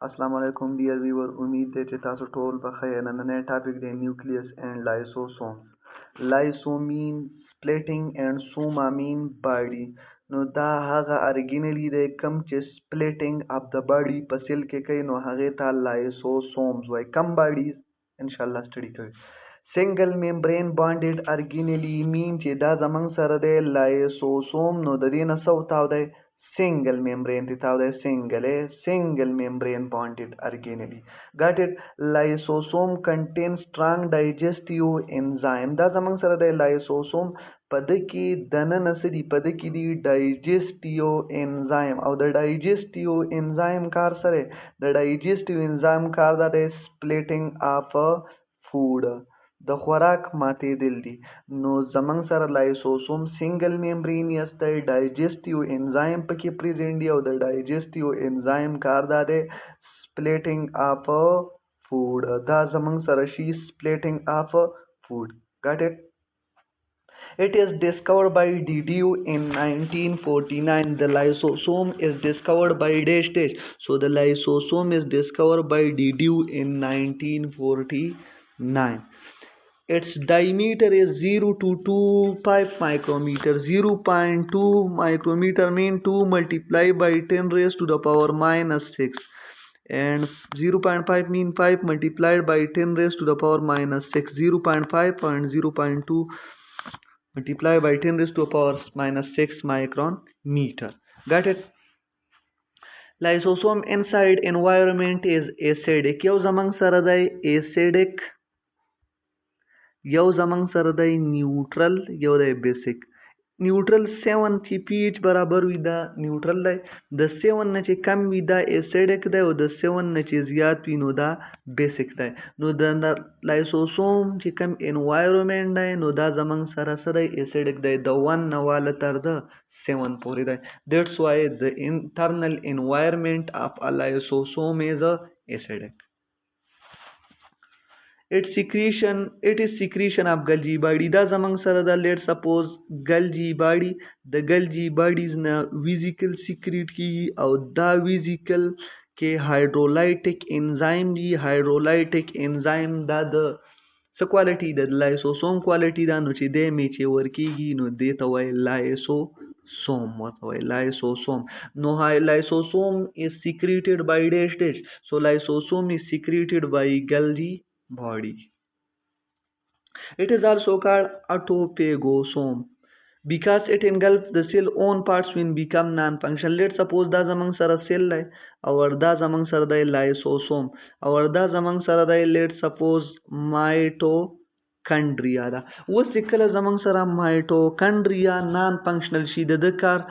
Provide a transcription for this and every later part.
अस्सलाम वालेकुम dear viewer, उम्मीद है कि तासु टोल बखैर। नन्हे टॉपिक दे न्यूक्लियस एंड लाइसोसोम। लाइसोमीन splitting and soma mean body. No da haga originally they come to splitting of the body pasil ke kai no hageta lysosomes why come bodies inshallah study kar. Single membrane bonded originally mean che da zamang sarade lysosome no da dina sautaw single membrane titaude single membrane bonded originally. Got it? Lysosome contains strong digestive enzyme. That's among the lysosome padaki dananasidi padaki di digestive enzyme. Or the digestive enzyme car sare. The digestive enzyme car that is splitting of food. د خوراک ماتېدل دي نو زمونږ سره لایسوسوم سنګل ممبرینیس دی ډایجسټیو انزایم پکې پریزنټ دی او د ډایجسټیو انزایم کار دا دی سپلیټینګ اف فود دا زمونږ سره شي سپلیټینګ اف فود ګاټ اټ It is discovered by Didiu in 1949. The lysosome is discovered by dash dash. So the lysosome is discovered by Didiu in 1949. Its diameter is 0 to 2.5 micrometer. 0.2 micrometer mean 2 multiplied by 10 raised to the power minus 6. And 0.5 mean 5 multiplied by 10 raised to the power minus 6. 0.5 and 0.2 multiplied by 10 raised to the power minus 6 micron meter. Got it? Lysosome inside environment is acidic. Yo zamang saradai acidic. یو زمنګ سره دی نیوټرل یو دی بیسیک نیوټرل 7 چې پی ایچ برابر وي دا نیوټرل دی د 7 نه چې کم وي دا ایسیډک دی او د 7 نه چې زیات وي نو دا بیسیک دی نو د لایسوسوم چې کم انوایرمنټ دی نو دا زمنګ سره سره ایسیډک دی د 1 نه واله تر د 7 پورې دی دیټس وای د انټرنل انوایرمنټ اف ا لایسوسوم از ایسیډک it is secretion of Golgi body دا زمنګ سره دا let suppose Golgi body د Golgi bodies نه vesicle secrete کیږي او دا vesicle کې hydrolytic enzyme دی hydrolytic enzyme دا د څه کوالټي د لایسوسوم کوالټي دا نو چې د می چې ورکیږي نو د ته وای لایسوسوم ورته وای لایسوسوم نو لایسوسوم is secreted by dash dash so lysosome is secreted by Golgi body. It is also called autophagosome because it engulfs the cell own parts when become non-functional. Let's suppose da zamang sara cell hai or da zamang sara da lysosome or da zamang sara da let's suppose mitochondria da wo sikala zamang sara mitochondria non-functional shi de kar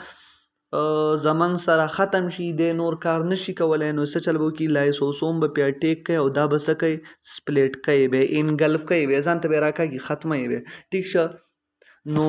زمنګ سره ختم شي د نور کار نشي کولای نو څه چل وو کی لایسوسوم به پیا ټیک کوي او دا به څه کوي سپلیټ کوي به انګلف کوي به ځان ته به راکاږي ختمه وي ټیک شه نو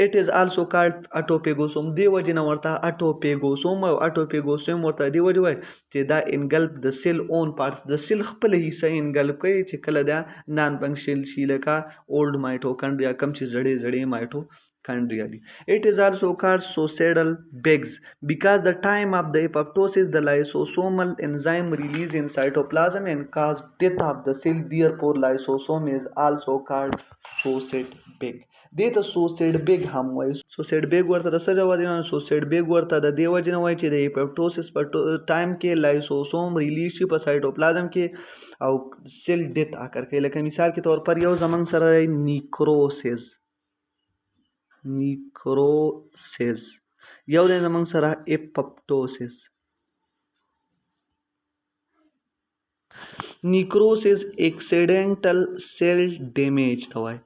it is also called autophagosome دی وجه نه ورته autophagosome او autophagosome ورته دی وجه وای چې دا انګلف د سیل اون پارټس د سیل خپل حصہ انګلف کوي چې کله دا نان فنکشنل شي لکه اولډ مایټوکونډریا کم چې زړې مایټو It is also called suicidal bags because the time of the apoptosis the lysosomal enzyme release in cytoplasm and cause death of the cell. Therefore, lysosome is also called suicide bag. Data suicide bag هم وای suicide bag ورته د څه جواب دی suicide bag ورته د دیو جن وای چې د apoptosis په ټایم کې lysosome release شي په cytoplasm کې او cell death اکر کوي لکه مثال کے طور پر یو زمنګ سره نیکروسس نیکروسس یو د زمنګ سره اپپټوسس نیکروسس اکسیډنټل سیل ډیمیج توای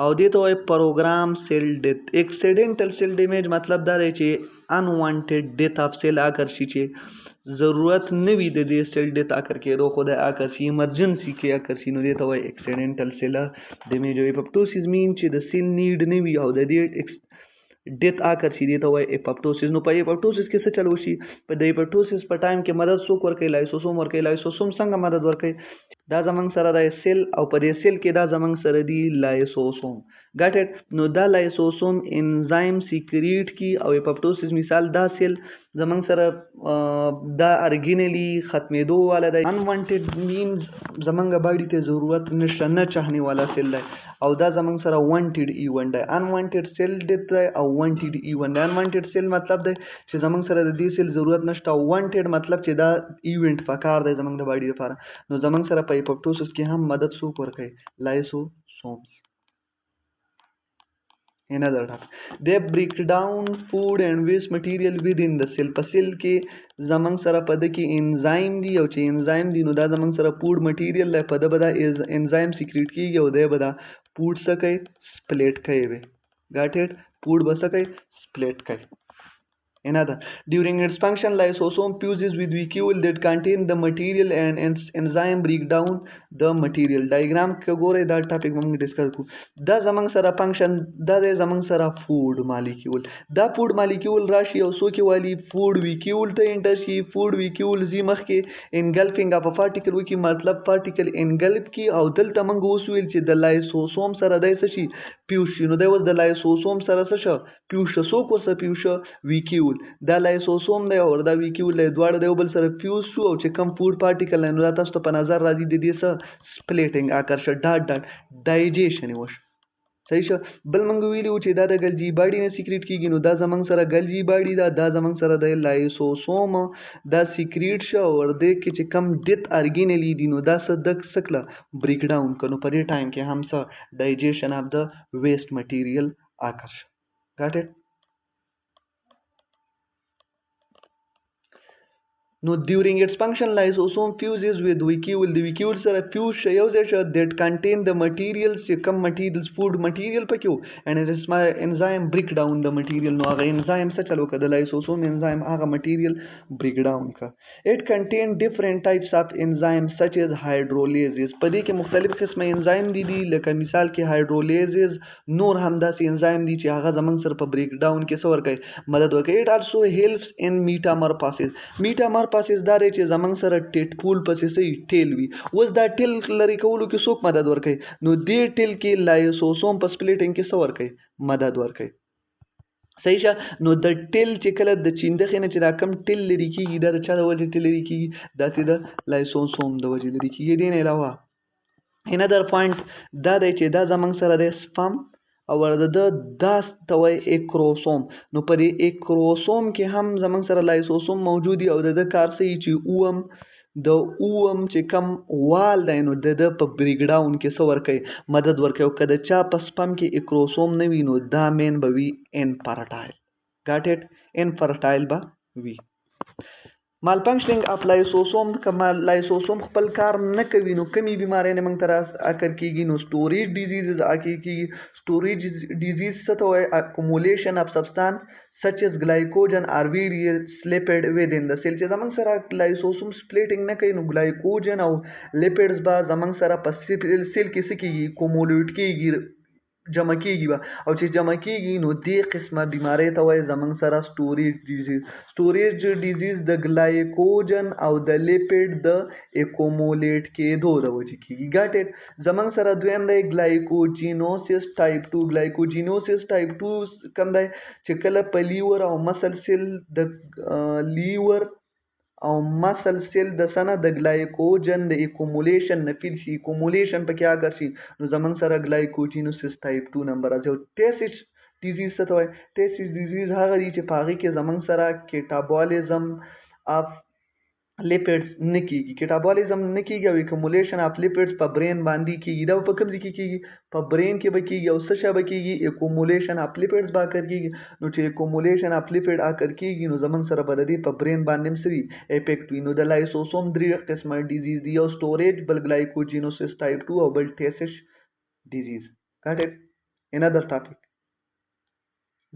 او دې ته وای پروګرام سیل ډیث اکسیډنټل سیل ډیمیج مطلب دا دی چې انوانټډ ډیث اف سیل اگر شي چې ضرورت نه وي د دې سیل ډیث اکر کېدو خو د اکر شي ایمرجنسي کې اکر شي نو دې ته وای اکسیډنټل سیل ډیمیج وي اپپټوسس مین چې د سیل نیډ نه وي او د دې ډیث اکر شي دې ته وای اپپټوسس نو په اپپټوسس کې څه چلو شي په د اپپټوسس په ټایم کې مدد څوک ورکوي لایسوسوم ورکوي لایسوسوم څنګه مدد ورکوي دا زمنګ سره د سیل او په دې سیل کې دا زمنګ سره دی لایسوسوم ګټ اټ نو دا لایسوسوم انزایم سیکریټ کی او اپوپټوسس مثال دا سیل زمنګ سره دا ارګینلی ختمېدو والا دی انوانټډ مینز زمنګ باډي ته ضرورت نشته نه چاهنی والا سیل دی او دا زمنګ سره وانټډ ایونت دی انوانټډ سیل ډیت دی او وانټډ ایونت دی انوانټډ سیل مطلب دی چې زمنګ سره د دې سیل ضرورت نشته او وانټډ مطلب چې دا ایونت پکار دی زمنګ د باډي لپاره نو زمنګ سره په اپوپټوسس کې هم مدد څوک ورکوي لایسوسومز another topic they break down food and waste material within the cell په سیل کې زمنګ سره په د کې انزایم دی او چې انزایم دی نو دا زمنګ سره فود مټیریل له په د بدا انزایم سیکریټ کیږي او د بدا فود څه کوي سپلیټ کوي got it فود بس کوي سپلیټ کوي another during its function lysosome fuses with vacuole that contain the material and enzyme break down the material diagram کې ګوره دا ټاپک موږ ډیسکس کو دا زمنګ سره فنکشن دا زمنګ سره فود مالیکول دا فود مالیکول راشي او سو کې والی فود ویکیول ته انټر شي فود ویکیول زی مخ کې انګلفینګ اف پارټیکل وکي مطلب پارټیکل انګلف کی او دلته موږ وسویل چې د لایسوسوم سره دای څه شي پیوش نو دا د لایسوسوم سره څه شو پیوش سو کو څه پیوش ویکیول دا لایسوسوم دی او دا ویکیول دی دواړه د یو بل سره فیوز شو او چې کم فود پارټیکل نو دا تاسو ته په نظر راځي د دې څه سپلیټینګ اکرشه ډاټ ډاټ ډایجیشن وش صحیح شو بل منګ ویلو چې دا د ګلجی باډي نه سیکریټ کیږي نو دا زمنګ سره ګلجی باډي دا زمنګ سره د لایسوسوم دا سیکریټ شو ور دې کې چې کم ډیت ارګینلی دي نو دا څه د سکله بریک ډاون کړو په دې ټایم کې هم څه ډایجیشن اف د ویسٹ مټیریل اکرشه got it no during its function lysosome fuses with vacuole the vacuole sara fuse شي یو ځای that contain the materials چې کوم materials food material پکې and it is my enzyme break down the material نو هغه enzyme څه چلو کړه lysosome enzyme هغه material break down کړه it contain different types of enzymes such as hydrolases په دې کې مختلف قسمه enzyme دي لکه مثال کې hydrolases نور هم داسې enzyme دي چې هغه زمنګ سره په break down کې څه ورکوي مدد ورکوي it also helps in metamorphosis پاسې داري چې زمنګ سره ټیټ پول پسې سي ټیل وي اوس دا ټیل لري کولو کې څوک مدد ورکوي نو دې ټیل کې لایسوسوم په سپلیټینګ کې څه ورکوي مدد ورکوي صحیح شه نو د ټیل چې کله د چیندخې نه چې دا کم ټیل لري کېږي دا د چا د وجې ټیل لري کېږي دا چې د لایسوسوم د وجې لري کېږي دې نه علاوه another point دا دی چې دا زمنګ سره د سپم او د داس توي اکروسوم نو په دې اکروسوم کې هم زمنګ سره لایسوسوم موجود او د کار سي چې اوم چې کم وال دی نو د په بریک ډاون کې څه ورکوي مدد ورکوي او کله چا په سپم کې اکروسوم نه وي نو دا مین به وي انفرټایل got it انفرټایل به وي malfunctioning of lysosome کما لایسوسوم خپل کار نه کوي نو کمی بیماری نه موږ تر اکر کیږي نو سټوریج ډیزیز کیږي سټوریج ډیزیز څه ته وایي accumulation of substance such as glycogen or various lipid within the cell چې زمنګ سره لایسوسوم سپلیټینګ نه کوي نو glycogen او lipids به زمنګ سره په سیل کې څه کیږي کومولیټ کیږي جمع کیږي او چې جمع کیږي نو دې قسمه بیماری ته وایي زمنګ سره سټوریج ډیزیز د ګلایکوجن او د لیپید د اکومولیټ کېدو د وجې کیږي ګټ اټ زمنګ سره دویم دی ګلایکوجینوسس ټایپ 2 ګلایکوجینوسس ټایپ 2 کوم دی چې کله په لیور او مسل سیل د لیور او مسل سیل د سنه د ګلایکوجن د اکومولیشن نه فیل شي اکومولیشن پکې اگر شي نو زمنګ سره ګلایکوجینوسس ټایپ 2 نمبر راځي او ټیسټ ډیزیز څه ته وایي ټیسټ ډیزیز هغه دي چې په هغې کې زمنګ سره کیټابولیزم اف لیپیډز نه کیږي کیټابولیزم نه کیږي او اکومولیشن اف لیپیډز په برین باندې کیږي دا په کوم ځای کې کیږي په برین کې به کیږي او څه شی به کیږي اکومولیشن اف لیپیډز به اکر کیږي نو چې اکومولیشن اف لیپیډ اکر کیږي نو زمنګ سره به د دې په برین باندې سوي افیکټ وي نو د لایسوسوم درې قسمه ډیزیز دي یو سټوریج بل ګلایکوجینوسس ټایپ 2 او بل ټیسش ډیزیز got it another topic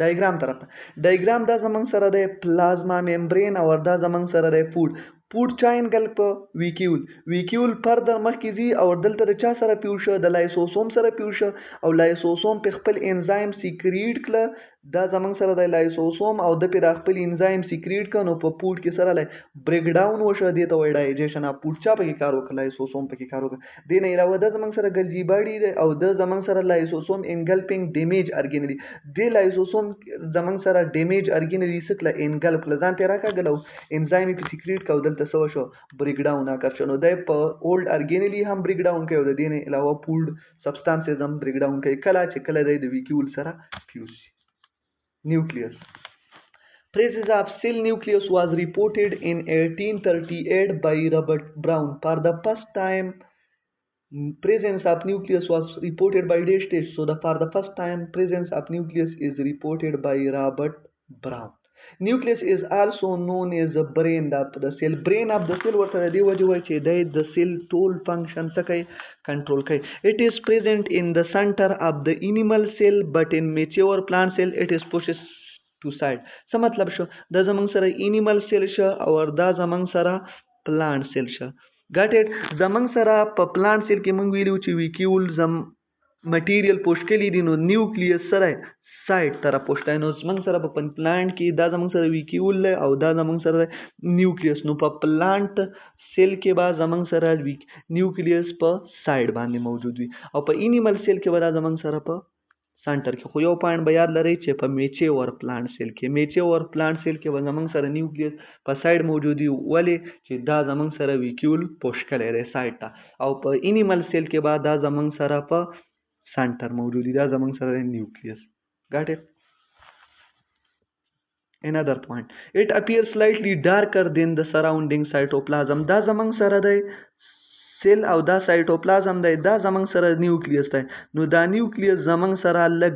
ډایګرام طرف ډایګرام دا زمنګ سره د پلازما ممبرین او دا زمنګ سره د فود فوډ چاین ګلپ ویکیول فردر مخکې ځي او دلته د چا سره پیو شه د لایسوسوم سره پیو شه او لایسوسوم په خپل انزایم سیکریټ کړه دا زمونږ سره د لایسوسوم او د په خپل انزایم سیکریټ کړه نو په فوډ کې سره بریک ډاون وشه دې ته وایي ډایجیشن اف فوډ چا پکې کار وکړ لایسوسوم پکې کار وکړ دې نه علاوه د زمونږ سره ګلجی باډي دی او د زمونږ سره لایسوسوم انګلپینګ ډیمیج ارګینري دې لایسوسوم زمونږ سره ډیمیج ارګینري سکله انګلپ لزان ته راکاګلو انزایم په سیکریټ کو دلته سو شو بریک ډاون اکر شنو دی په اولډ ارګینري هم بریک ډاون کوي د دې نه علاوه فوډ سبستانسز هم بریک ډاون کوي کله چې کله د ویکیول سره فیوز nucleus. Presence of cell nucleus was reported in 1838 by Robert Brown. For the first time, presence of nucleus was reported by this stage. So for the first time, presence of nucleus is reported by Robert Brown. Nucleus is also known as the brain of the cell. Brain of the cell what the cell tool function control. It is present in the center of the animal cell, but in mature plant cell it is pushed to side. څه مطلب شو دا زمونږ سره انیمل سیل شه او دا زمونږ سره پلانټ سیل شه ګټ اټ زمونږ سره په پلانټ سیل کې مونږ ویلو چې ویکیول مټیریل پوښ کلی دي نو نیوکلیس سره سایډ طرف پوښتای نو زمونږ سره په پلانټ کې دا زمونږ سره ویکیول او دا زمونږ سره نیوکلیس نو په پلانټ سیل کې به زمونږ سره نیوکلیس په سایډ باندې موجود وي او په انیمل سیل کې به دا زمونږ سره په سنټر کې خو یو پوینټ به یاد لرئ چې په میچور پلانټ سیل کې به زمونږ سره نیوکلیس په سایډ موجود وي ولې چې دا زمونږ سره ویکیول پوش کړی دی سایډ ته او په انیمل سیل کې به دا زمونږ سره په سنټر موجود وي دا زمونږ سره نیوکلیس got it. Another point, it appears slightly darker than the surrounding cytoplasm. دا زمونږ سره دی سیل او دا سایټوپلازم دی دا زمونږ سره نیوکلیس دی نو دا نیوکلیس زمونږ سره لږ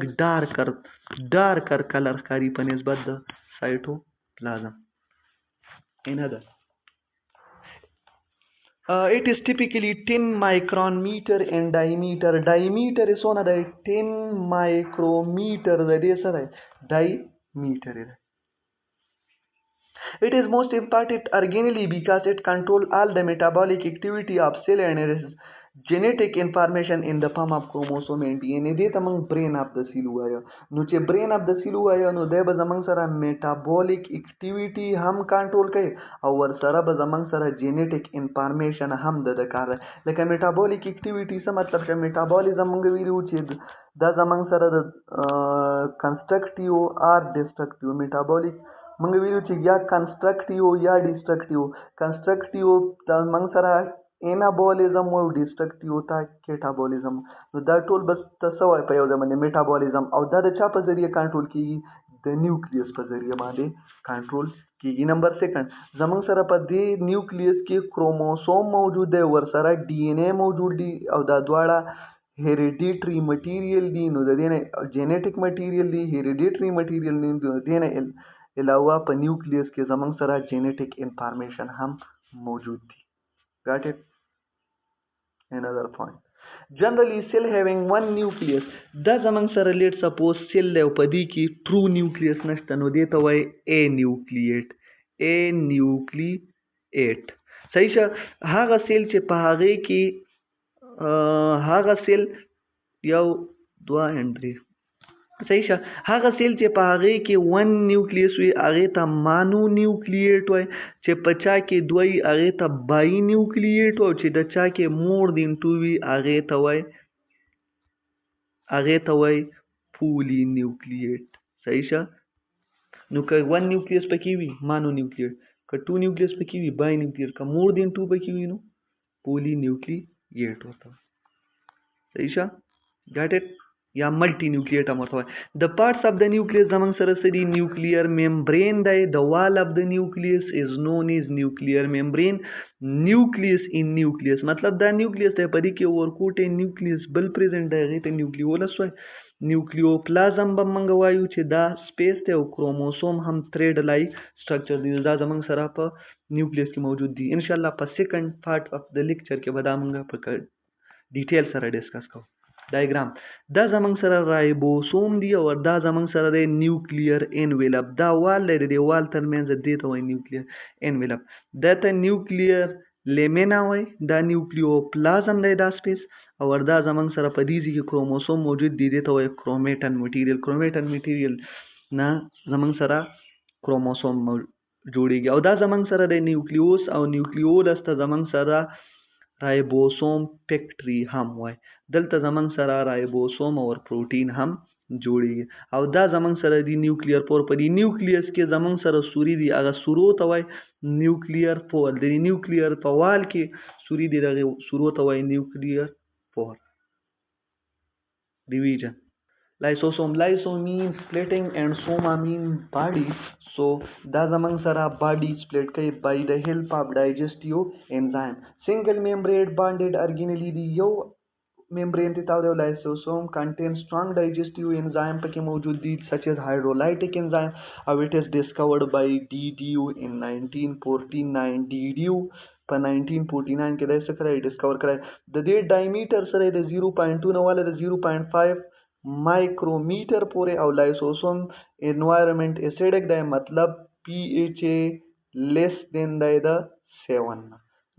ډارکر کلر ښکاري په نسبت د سایټوپلازم. Another it is typically 10 micrometer in diameter. Diameter is څونه دی 10 micrometer د دې سره diameter دی. It is most important organelle because it controls all the metabolic activity of cell and genetic information in the form of chromosome and DNA. دې ته موږ brain of the cell وایو نو چې brain of the cell وایو نو دی به زموږ سره metabolic activity هم کنټرول کوي او ورسره به زموږ سره genetic information هم د کار لکه metabolic activity څه مطلب چې metabolism موږ ویلو چې دا زموږ سره د constructive or destructive metabolic موږ ویلو چې یا کنسټرکټیو یا ډیسټرکټیو کنسټرکټیو دا موږ سره انابولیزم او ډیسټرکټیو ته کیټابولیزم نو دا ټول بس څه وایي په یو ځای باندې میټابولیزم او دا د چا په ذریعه کنټرول کیږي د نیوکلیس په ذریعه باندې کنټرول کیږي. نمبر سیکنډ زموږ سره په دې نیوکلیس کې کروموسوم موجود دی ورسره ډي ان اے موجود دی او دا دواړه هیریډیټري مټیریل دي نو د دې نه جینیټک مټیریل دي هیریډیټري مټیریل دي د دې نه علاوه په نیوکلیس کې زمونږ سره جینیټک انفارمیشن هم موجود دي. Got it? Another point. Generally cell having one nucleus دا زمونږ سره لیټ سپوز سیل دی او په دې کې ټرو نیوکلیس نشته نو دې ته وایي ا نیوکلیټ صحیح شه هغه سیل چې په هغې کې هغه سیل یو دوه انډري صحیح شه هغه سیل چې په هغې کې ون نیوکلیس وي هغې ته مانو نیوکلیټ وایي چې په چا کې دوه وي هغې ته بای نیوکلیټ وایي چې د چا کې مور دین ټو وي هغې ته وایي پولی نیوکلیټ صحیح شه نو که ون نیوکلیس پکې وي مانو نیوکلیټ که ټو نیوکلیس پکې وي بای نیوکلیټ که مور دین ټو پکې وي نو پولی نیوکلیټ ورته صحیح شه ګاټ اټ یا ملټي نیوکلیټ هم ورته وایي. د پارټس اف د نیوکلیس زموږ سره څه دي نیوکلیر ممبرین دی د وال اف د نیوکلیس از نون از نیوکلیر ممبرین نیوکلیس ان نیوکلیس مطلب دا نیوکلیس دی په دې کې ورکوټی نیوکلیس بل پریزنټ دی هغې ته نیوکلیولس وایي. نیوکلیوپلازم به موږ وایو چې دا سپیس دی او کروموسوم هم تھریډ لایک سټرکچر دی دا زموږ سره په نیوکلیس کې موجود دي. انشاءالله په سیکنډ پارټ اف د لیکچر کې به دا موږ په ډیټیل سره ډسکس کوو. ډایګرام دا زمونږ سره رایبوسوم دی او دا زمونږ سره دی نیوکلیر انویلپ. دا وال دی، د وال ترمنځ دې ته وایي نیوکلیر انویلپ. دا ته نیوکلیر لیمینا وایي. دا نیوکلیوپلازم دی دا سپیس. او دا زمونږ سره په دې ځای کې کروموسوم موجود دی، دې ته وایي کرومیټن میټیریل. کرومیټن میټیریل نه زمونږ سره کروموسوم جوړیږي. او دا زمونږ سره د نیوکلیوس او نیوکلیولس ته زمونږ سره رایبوسوم فیکټري هم وای. دلته زمونږ سره رایبوسوم او پروټین هم جوړیږي. او دا زمونږ سره دی نیوکلیر پور. په دې نیوکلیس کې زمونږ سره سوري دی، هغه سورو ته وای نیوکلیر پور. د نیوکلیر په وال کې سوري دی، دغه سورو ته وای نیوکلیر پور. ډیویژن لایسوسوم. لایسو means splitting and soma mean body. So دا زمونږ سره body split کوي by the help of digestive enzyme. Single membrane bonded organelle دی یو membrane ته تاو دی. لایسوسوم contains strong digestive enzyme پکې موجود دي such as hydrolytic enzyme. او it is discovered by DDU in 1949. DDU په 1949 کې دا څه کړی ډسکور کړی. د دې ډایمیټر سره د 0.2 نه والا د 0.5 مایکرومیټر پورې. او لایسوسوم انوایرمنٹ اسیډک دی، مطلب پی ایچ ای لیس دین دی د 7.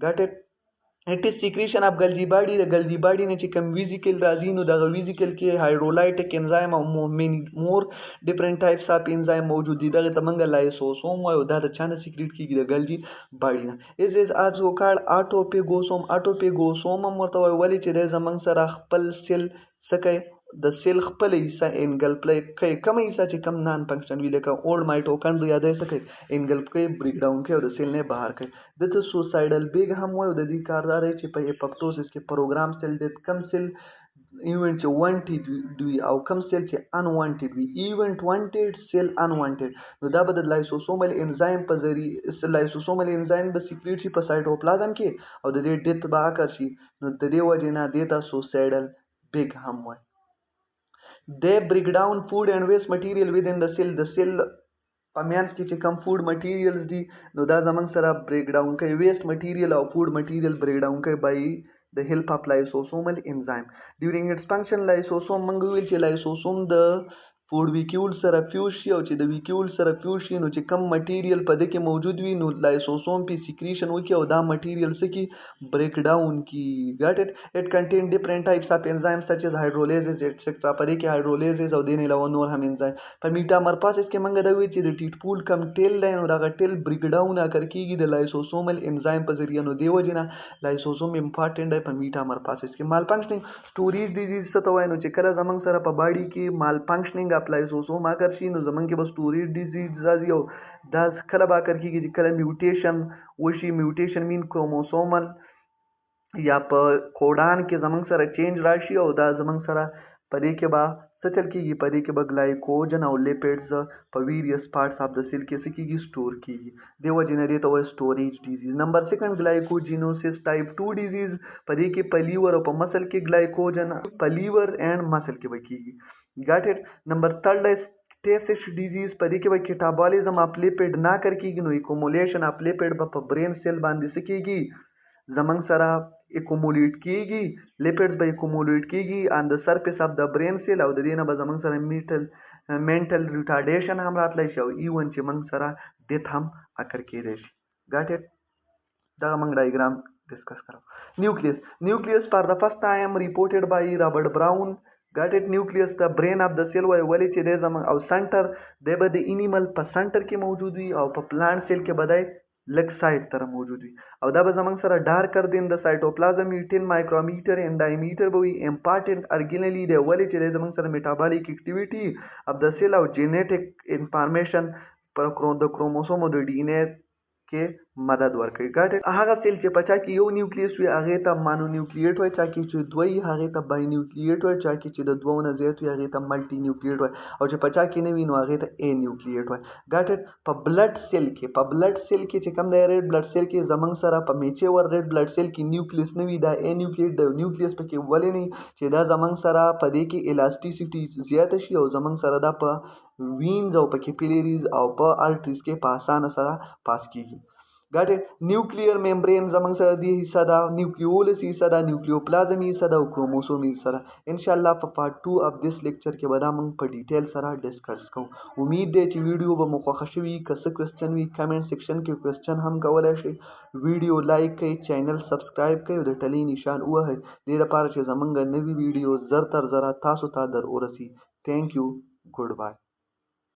ګټ اټ. اټ از سیکریشن اف ګلجی باډي. د ګلجی باډي نه چې کوم ویزیکل راځي نو دغه ویزیکل کې هایډرولایټک انزایم او مور ډیفرنٹ ټایپس اف انزایم موجود دي. دغه ته موږ لایسوسوم وایو. دا د چا نه سیکریټ کیږي؟ د ګلجی باډي نه. از آلسو کالډ اټوپیګوسوم. اټوپیګوسوم هم ورته وایي ولې چې د زمونږ سره خپل سیل څه کوي؟ د سیل خپل حصہ انګلپ کوي. کوم حصہ چې کم نان فنکشن وي لکه اولډ مایټوکانډریا دی څه کوي؟ انګلپ کوي، بریک ډاون کوي او د سیل نه بهر کوي. دته سوسایډل بیگ هم وایو. د دې کار دا دی چې په اپوپټوسس کې پروګرام سیل ډیت کم سیل ایونت چې وانټډ وي او کم سیل چې ان وانټډ وي. ایونت وانټډ سیل ان وانټډ. نو دا به د لایسوسومل انزایم په ذریعه لایسوسومل انزایم به سیکریټ شي په سایټوپلازم کې او د دې ډیت به اکر شي. نو د دې وجې نه دې ته سوسایډل بیگ هم وایي. They break down food and waste material within the cell. د سیل په منځ کې چې کم فود مټیریلز دي نو دا زمونږ سره بریک ډاون کوي. ویسٹ مټیریل او فود مټیریل بریک ډاون کوي by the help of lysosomal enzyme. During its function لایسوسوم موږ ویل چې لایسوسوم د فود ویکیول سره فیوز شي او چې د ویکیول سره فیوز شي نو چې کم مټیریل په دې کې موجود وي نو لایسوسوم په سیکریشن وکي او دا مټیریل څه کی بریک ډاون کی. ګټ اټ. اټ کنټین ډیفرنٹ ټایپس اف انزایمز سچ از هایډرولیزز ایټسټرا. په دې کې هایډرولیزز او دین علاوه نور هم انزایم. په میټامورفوسس کې موږ دا وی چې د ټیټ پول کم ټیل دی نو دا ټیل بریک ډاون اکر کیږي د لایسوسومل انزایم په ذریعہ. نو دی وجنه لایسوسوم امپورټنٹ دی په میټامورفوسس کې. مال فنکشنینګ سټوریج ډیزیز څه ته وایي؟ نو چې کله زمونږ سره په باډي کې مال فنکشنینګ اف لایسوسوم اکر شي نو زمونږ کې به سټوریج ډیزیز راځي. او دا کله به اکر کیږي چې کله میوټیشن وشي. میوټیشن مین کروموسومل یا په کوډان کې زمونږ سره چینج راشي او دا زمونږ سره په دې کې به څه چل کیږي؟ په دې کې به ګلایکوجن او لیپیډز په ویریس پارټس اف د سیل کې څه کیږي؟ سٹور کیږي. دی وجې نه دې ته وایي سټوریج ډیزیز. نمبر 2 ګلایکوجینوسس ټایپ 2 ډیزیز. په دې کې په لیور او په مسل کې ګلایکوجن په لیور اینڈ مسل کې به کیږي. ګاټ اټ. نمبر 3 ټیسس ډیزیز. په دې کې به کیټابولیزم اف لیپیډ نه کر کیږي نو اکومولیشن اف لیپیډ به په برین سیل باندې څه کیږي؟ زمونږ سره اکومولیټ کیږي. لیپیډز به اکومولیټ کیږي آن د سرفیس اف د برین سیل او د دې نه به زمونږ سره مینټل ریټارډیشن هم راتلی شي او ایون چې موږ سره ډیت هم اکر کیدی شي. ګاټ اټ. دغه موږ ډایګرام ډسکس کړو. نیوکلیس. نیوکلیس فار د فرست ټایم ریپورټډ بای رابرټ براون. ګاټ اټ. نیوکلیس د برین اف د سیل وای ولې چې د زمون او سنټر د به د انیمل په سنټر کې موجود وي او په پلانټ سیل کې بدای لک سایډ تر موجود وي او دا به زمونږ سره ډارکر دین د سایټوپلازم 10 مایکرومیټر ان ډایمیټر به وي. امپورټنٹ ارګینلی دی ولې چې د زمونږ سره میټابولیک اکټیویټي اف د سیل او جینیټک انفارمیشن پر د کروموسوم او د ډي ان اے کې مدد ورکوي. ګاټ. هغه سیل چې پچا کې یو نیوکلیس وي هغه ته مانو نیوکلیټ وای. چا کې چې دوی هغه ته بای نیوکلیټ وای. چا کې چې د دوه نه زیات وي هغه ته ملټي نیوکلیټ وای او چې پچا کې نه وي نو هغه ته ا نیوکلیټ وای. ګاټ. په بلډ سیل کې چې کم دی ریډ بلډ سیل کې زمنګ سره په میچه ور ریډ بلډ سیل کې نیوکلیس نه وي دا ا نیوکلیټ د نیوکلیس پکې ولې نه چې دا زمنګ سره په دې کې الاسټیسيټي زیات شي او زمنګ سره دا په وینز او په کیپیلریز او په ارټریز کې په اسانه سره پاس کیږي. Got it? Nuclear membrane zamang sa di hissa da, nucleolus hissa da, nucleoplasm hissa da, chromosome hissa da. इंशाल्लाह part 2 of this lecture के बाद हम पर डिटेल सारा डिस्कस करूँ. उम्मीद है कि वीडियो ब मुख्तसर हुई. कस क्वेश्चन हुई कमेंट सेक्शन के क्वेश्चन हम कवल है. वीडियो लाइक कई, चैनल सब्सक्राइब कई, उधर टली निशान हुआ है. देर पार से जमंगा नवी वीडियो जर तर जरा तासु तादर और सी. Thank you. Good bye.